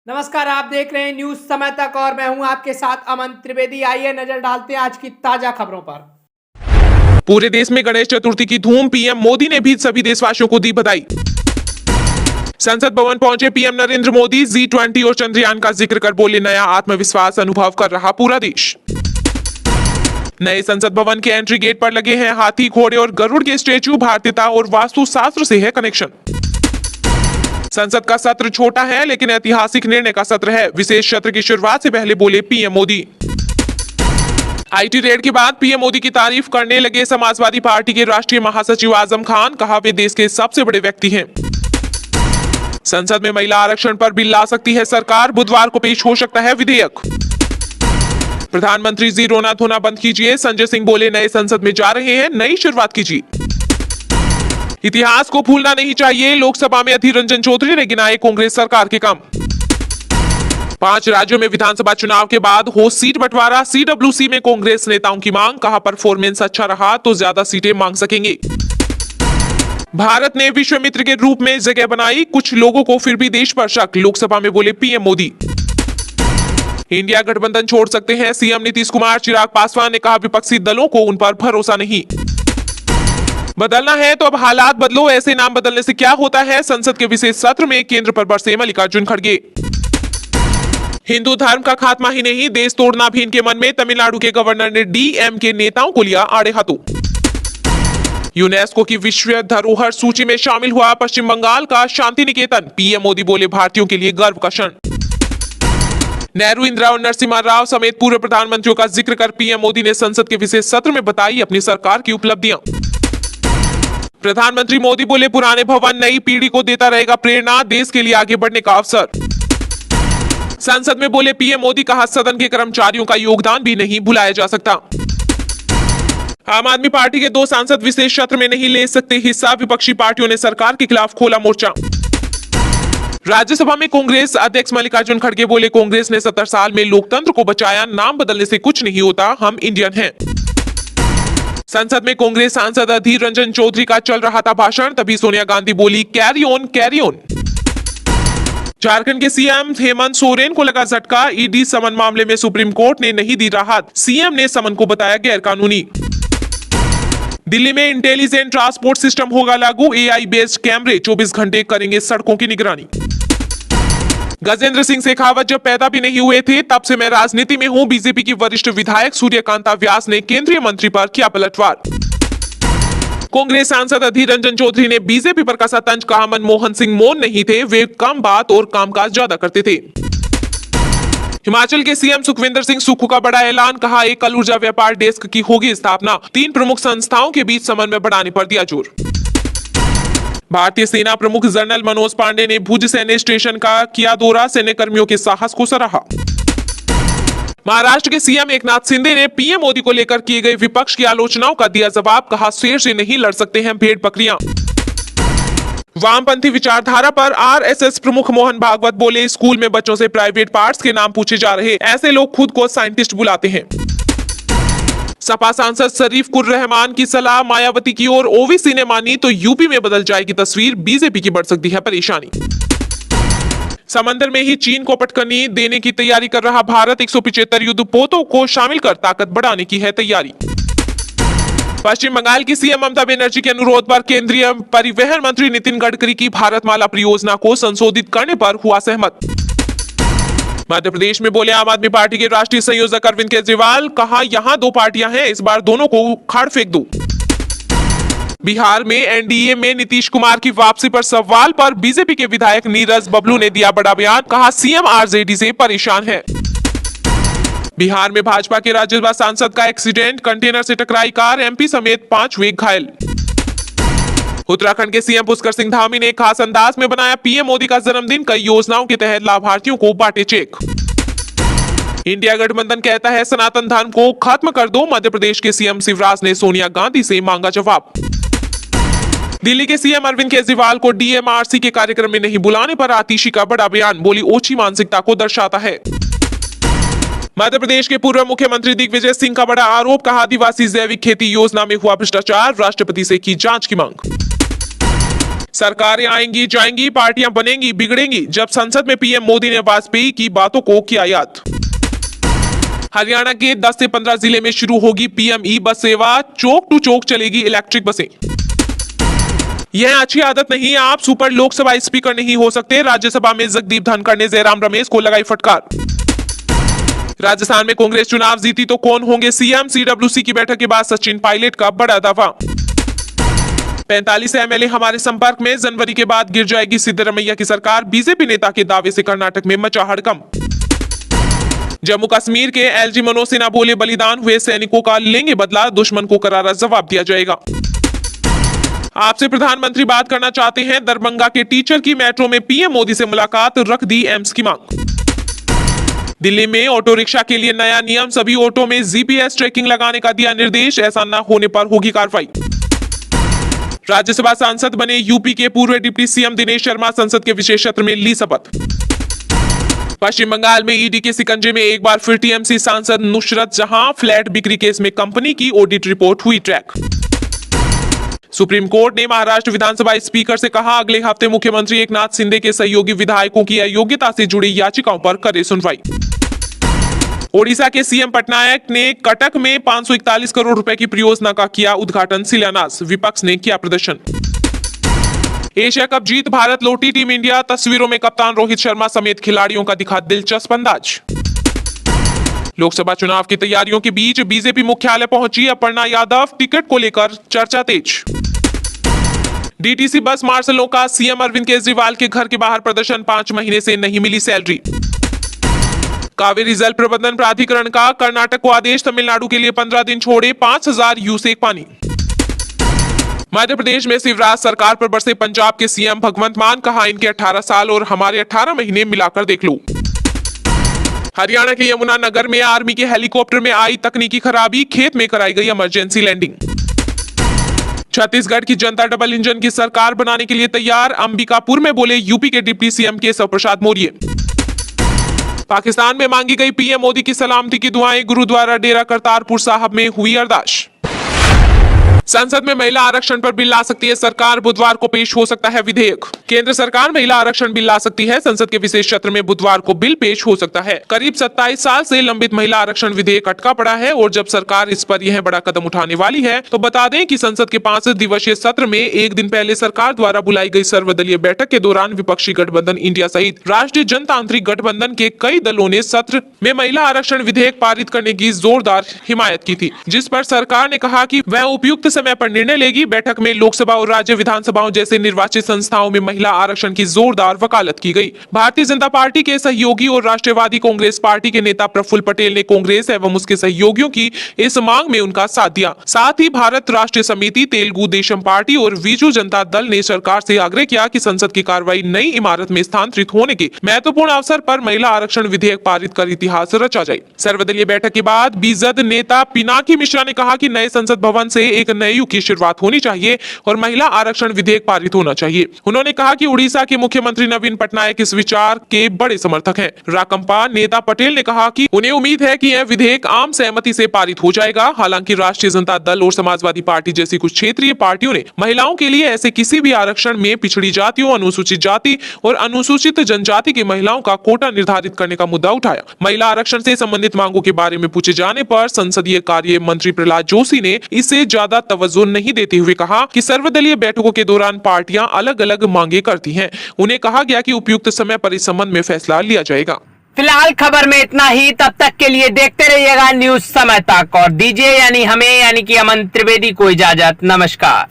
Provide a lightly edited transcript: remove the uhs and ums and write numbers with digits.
नमस्कार, आप देख रहे हैं न्यूज समय तक और मैं हूं आपके साथ अमन त्रिवेदी। आइए नजर डालते हैं आज की ताजा खबरों पर। पूरे देश में गणेश चतुर्थी की धूम। पीएम मोदी ने भी सभी देशवासियों को दी बधाई। संसद भवन पहुंचे पीएम नरेंद्र मोदी। G20 और चंद्रयान का जिक्र कर बोले, नया आत्मविश्वास अनुभव कर रहा पूरा देश। नए संसद भवन के एंट्री गेट पर लगे हैं हाथी, घोड़े और गरुड़ के स्टेच्यू। भारतीयता और वास्तुशास्त्र से है कनेक्शन। संसद का सत्र छोटा है लेकिन ऐतिहासिक निर्णय का सत्र है। विशेष सत्र की शुरुआत से पहले बोले पीएम मोदी। आईटी रेड के बाद पीएम मोदी की तारीफ करने लगे समाजवादी पार्टी के राष्ट्रीय महासचिव आजम खान। कहा, वे देश के सबसे बड़े व्यक्ति हैं। संसद में महिला आरक्षण पर बिल ला सकती है सरकार। बुधवार को पेश हो सकता है विधेयक। प्रधानमंत्री जी रोना धोना बंद कीजिए। संजय सिंह बोले, नए संसद में जा रहे हैं, नई शुरुआत कीजिए। इतिहास को भूलना नहीं चाहिए। लोकसभा में अधीर रंजन चौधरी ने गिनाए कांग्रेस सरकार के काम। 5 राज्यों में विधानसभा चुनाव के बाद हो सीट बंटवारा। सीडब्ल्यूसी में कांग्रेस नेताओं की मांग। कहा, परफॉर्मेंस अच्छा रहा तो ज्यादा सीटें मांग सकेंगे। भारत ने विश्व मित्र के रूप में जगह बनाई। कुछ लोगों को फिर भी देश पर शक। लोकसभा में बोले पीएम मोदी। इंडिया गठबंधन छोड़ सकते हैं सीएम नीतीश कुमार। चिराग पासवान ने कहा, विपक्षी दलों को उन पर भरोसा नहीं। बदलना है तो अब हालात बदलो। ऐसे नाम बदलने से क्या होता है। संसद के विशेष सत्र में केंद्र पर बरसे मल्लिकार्जुन खड़गे। हिंदू धर्म का खात्मा ही नहीं, देश तोड़ना भी इनके मन में। तमिलनाडु के गवर्नर ने डीएम के नेताओं को लिया आड़े हाथों। यूनेस्को की विश्व धरोहर सूची में शामिल हुआ पश्चिम बंगाल का शांति निकेतन। पीएम मोदी बोले, भारतीयों के लिए गर्व का क्षण। नेहरू, इंदिरा और नरसिम्हा राव समेत पूर्व प्रधानमंत्रियों का जिक्र कर पीएम मोदी ने संसद के विशेष सत्र में बताई अपनी सरकार की उपलब्धियां। प्रधानमंत्री मोदी बोले, पुराने भवन नई पीढ़ी को देता रहेगा प्रेरणा। देश के लिए आगे बढ़ने का अवसर। संसद में बोले पीएम मोदी। कहा, सदन के कर्मचारियों का योगदान भी नहीं भुलाया जा सकता। आम आदमी पार्टी के 2 सांसद विशेष सत्र में नहीं ले सकते हिस्सा। विपक्षी पार्टियों ने सरकार के खिलाफ खोला मोर्चा। राज्यसभा में कांग्रेस अध्यक्ष मल्लिकार्जुन खड़गे बोले, कांग्रेस ने 70 साल में लोकतंत्र को बचाया। नाम बदलने से कुछ नहीं होता, हम इंडियन हैं। संसद में कांग्रेस सांसद अधीर रंजन चौधरी का चल रहा था भाषण। तभी सोनिया गांधी बोली, carry on carry on. Jharkhand के सीएम हेमंत सोरेन को लगा झटका। ईडी समन मामले में सुप्रीम कोर्ट ने नहीं दी राहत। सीएम ने समन को बताया गैरकानूनी। दिल्ली में इंटेलिजेंट ट्रांसपोर्ट सिस्टम होगा लागू। एआई बेस्ड कैमरे 24 घंटे करेंगे सड़कों की निगरानी। गजेंद्र सिंह शेखावत जब पैदा भी नहीं हुए थे तब से मैं राजनीति में हूं। बीजेपी की वरिष्ठ विधायक सूर्यकांता व्यास ने केंद्रीय मंत्री पर किया पलटवार। कांग्रेस सांसद अधीर रंजन चौधरी ने बीजेपी पर कसा तंज। कहा, मनमोहन सिंह मौन नहीं थे, वे कम बात और कामकाज ज्यादा करते थे। हिमाचल के सीएम सुखविंदर सिंह सुक्खू का बड़ा ऐलान। कहा, एकल ऊर्जा व्यापार डेस्क की होगी स्थापना। 3 प्रमुख संस्थाओं के बीच समन्वय बढ़ाने पर दिया जोर। भारतीय सेना प्रमुख जनरल मनोज पांडे ने भुज सैन्य स्टेशन का किया दौरा। सैन्य कर्मियों के साहस को सराहा। महाराष्ट्र के सीएम एकनाथ शिंदे ने पीएम मोदी को लेकर किए गए विपक्ष की आलोचनाओं का दिया जवाब। कहा, शेर से नहीं लड़ सकते हैं भेड़ बकरियां। वामपंथी विचारधारा पर आरएसएस प्रमुख मोहन भागवत बोले, स्कूल में बच्चों से प्राइवेट पार्ट्स के नाम पूछे जा रहे। ऐसे लोग खुद को साइंटिस्ट बुलाते हैं। सपा सांसद शरीफ कुर रहमान की सलाह मायावती की ओर। ओवीसी ने मानी तो यूपी में बदल जाएगी तस्वीर। बीजेपी की बढ़ सकती है परेशानी। समंदर में ही चीन को पटकनी देने की तैयारी कर रहा भारत। 175 युद्धपोतों को शामिल कर ताकत बढ़ाने की है तैयारी। पश्चिम बंगाल की सीएम ममता बनर्जी के अनुरोध पर केंद्रीय परिवहन मंत्री नितिन गडकरी की भारतमाला परियोजना को संशोधित करने पर हुआ सहमत। मध्य प्रदेश में बोले आम आदमी पार्टी के राष्ट्रीय संयोजक अरविंद केजरीवाल। कहा, यहां 2 पार्टियां हैं, इस बार दोनों को उखाड़ फेंक दो। बिहार में एनडीए में नीतीश कुमार की वापसी पर सवाल पर बीजेपी के विधायक नीरज बबलू ने दिया बड़ा बयान। कहा, सीएम आरजेडी से परेशान है। बिहार में भाजपा के राज्यसभा सांसद का एक्सीडेंट। कंटेनर से टकराई कार। एमपी समेत 5 हुए घायल। उत्तराखंड के सीएम पुष्कर सिंह धामी ने खास अंदाज में बनाया पीएम मोदी का जन्मदिन। कई योजनाओं के तहत लाभार्थियों को बांटे चेक। इंडिया गठबंधन कहता है सनातन धर्म को खत्म कर दो। मध्य प्रदेश के सीएम शिवराज ने सोनिया गांधी से मांगा जवाब। दिल्ली के सीएम अरविंद केजरीवाल को डीएमआरसी के कार्यक्रम में नहीं बुलाने पर आतिशी का बड़ा बयान। बोली, ओछी मानसिकता को दर्शाता है। मध्य प्रदेश के पूर्व मुख्यमंत्री दिग्विजय सिंह का बड़ा आरोप। कहा, आदिवासी जैविक खेती योजना में हुआ भ्रष्टाचार। राष्ट्रपति से की जांच की मांग। सरकारें आएंगी जाएंगी, पार्टियां बनेंगी बिगड़ेंगी, जब संसद में पीएम मोदी ने वाजपेयी की बातों को किया याद। हरियाणा के 10 से 15 जिले में शुरू होगी पीएम ई बस सेवा, चौक टू चौक चलेगी इलेक्ट्रिक बसें। यह अच्छी आदत नहीं है, आप सुपर लोकसभा स्पीकर नहीं हो सकते, राज्यसभा में जगदीप धनखड़ ने जयराम रमेश को लगाई फटकार। राजस्थान में कांग्रेस चुनाव जीती तो कौन होंगे सीएम, सीडब्ल्यूसी की बैठक के बाद सचिन पायलट का बड़ा दावा। 45 एमएलए हमारे संपर्क में, जनवरी के बाद गिर जाएगी सिद्धरमैया की सरकार, बीजेपी नेता के दावे से कर्नाटक में मचा हड़कंप। जम्मू कश्मीर के एलजी मनोज सिन्हा बोले, बलिदान हुए सैनिकों का लेंगे बदला, दुश्मन को करारा जवाब दिया जाएगा। आपसे प्रधानमंत्री बात करना चाहते हैं, दरभंगा के टीचर की मेट्रो में पीएम मोदी से मुलाकात, रख दी एम्स की मांग। दिल्ली में ऑटो रिक्शा के लिए नया नियम, सभी ऑटो में जीपीएस ट्रैकिंग लगाने का दिया निर्देश, ऐसा न होने पर होगी कार्रवाई। राज्यसभा सांसद बने यूपी के पूर्व डिप्टी सीएम दिनेश शर्मा, संसद के विशेष सत्र में ली शपथ। पश्चिम बंगाल में ईडी के शिकंजे में एक बार फिर टीएमसी सांसद नुसरत जहां, फ्लैट बिक्री केस में कंपनी की ऑडिट रिपोर्ट हुई ट्रैक। सुप्रीम कोर्ट ने महाराष्ट्र विधानसभा स्पीकर से कहा, अगले हफ्ते मुख्यमंत्री एकनाथ शिंदे के सहयोगी विधायकों की अयोग्यता से जुड़ी याचिकाओं पर करे सुनवाई। ओडिशा के सीएम पटनायक ने कटक में 541 करोड़ रुपए की परियोजना का किया उद्घाटन शिलान्यास, विपक्ष ने किया प्रदर्शन। एशिया कप जीत, भारत लौटी टीम इंडिया, तस्वीरों में कप्तान रोहित शर्मा समेत खिलाड़ियों का दिखा दिलचस्प अंदाज। लोकसभा चुनाव की तैयारियों के बीच बीजेपी मुख्यालय पहुंची अपर्णा यादव, टिकट को लेकर चर्चा तेज। डीटीसी बस मार्शलों का सीएम अरविंद केजरीवाल के घर के बाहर प्रदर्शन, 5 महीने से नहीं मिली सैलरी। कावेरी जल प्रबंधन प्राधिकरण का कर्नाटक को आदेश, तमिलनाडु के लिए 15 दिन छोड़े 5000 यूसेक पानी। मध्य प्रदेश में शिवराज सरकार पर बरसे पंजाब के सीएम भगवंत मान, कहा इनके 18 साल और हमारे 18 महीने मिलाकर देख लो। हरियाणा के यमुनानगर में आर्मी के हेलीकॉप्टर में आई तकनीकी खराबी, खेत में कराई गई इमरजेंसी लैंडिंग। छत्तीसगढ़ की जनता डबल इंजन की सरकार बनाने के लिए तैयार, अंबिकापुर में बोले यूपी के डिप्टी सीएम केशव प्रसाद मौर्य। पाकिस्तान में मांगी गई पीएम मोदी की सलामती की दुआएं, गुरुद्वारा डेरा करतारपुर साहब में हुई अरदास। संसद में महिला आरक्षण पर बिल ला सकती है सरकार, बुधवार को पेश हो सकता है विधेयक। केंद्र सरकार महिला आरक्षण बिल ला सकती है, संसद के विशेष सत्र में बुधवार को बिल पेश हो सकता है। करीब 27 साल से लंबित महिला आरक्षण विधेयक अटका पड़ा है और जब सरकार इस पर यह बड़ा कदम उठाने वाली है तो बता दें कि संसद के 5 दिवसीय सत्र में एक दिन पहले सरकार द्वारा बुलाई गई सर्वदलीय बैठक के दौरान विपक्षी गठबंधन इंडिया सहित राष्ट्रीय जनतांत्रिक गठबंधन के कई दलों ने सत्र में महिला आरक्षण विधेयक पारित करने की जोरदार हिमायत की थी, जिस पर सरकार ने कहा कि वह उपयुक्त समय पर निर्णय लेगी। बैठक में लोकसभा और राज्य विधानसभाओं जैसे निर्वाचित संस्थाओं में महिला आरक्षण की जोरदार वकालत की गई। भारतीय जनता पार्टी के सहयोगी और राष्ट्रवादी कांग्रेस पार्टी के नेता प्रफुल्ल पटेल ने कांग्रेस एवं उसके सहयोगियों की इस मांग में उनका साथ दिया। साथ ही भारत राष्ट्रीय समिति, तेलुगु देशम पार्टी और बीजू जनता दल ने सरकार से आग्रह किया कि संसद की कार्रवाई नई इमारत में स्थानांतरित होने के महत्वपूर्ण अवसर पर महिला आरक्षण विधेयक पारित कर इतिहास रचा जाए। सर्वदलीय बैठक के बाद बीजेड नेता पिनाकी मिश्रा ने कहा कि नए संसद भवन से एक नए युग की शुरुआत होनी चाहिए और महिला आरक्षण विधेयक पारित होना चाहिए। उन्होंने कहा कि उड़ीसा के मुख्यमंत्री नवीन पटनायक इस विचार के बड़े समर्थक हैं। राकंपा नेता पटेल ने कहा कि उन्हें उम्मीद है कि यह विधेयक आम सहमति से पारित हो जाएगा। हालांकि राष्ट्रीय जनता दल और समाजवादी पार्टी जैसी कुछ क्षेत्रीय पार्टियों ने महिलाओं के लिए ऐसे किसी भी आरक्षण में पिछड़ी जातियों, अनुसूचित जाति और अनुसूचित जनजाति की महिलाओं का कोटा निर्धारित करने का मुद्दा उठाया। महिला आरक्षण से संबंधित मांगों के बारे में पूछे जाने पर संसदीय कार्य मंत्री प्रहलाद जोशी ने इसे ज्यादा तवज्जो नहीं देते हुए कहा कि सर्वदलीय बैठकों के दौरान पार्टियां अलग अलग मांगे करती हैं। उन्हें कहा गया कि उपयुक्त समय पर इस संबंध में फैसला लिया जाएगा। फिलहाल खबर में इतना ही। तब तक के लिए देखते रहिएगा न्यूज समय तक और दीजिए यानी हमें यानी कि अमन त्रिवेदी को इजाजत। नमस्कार।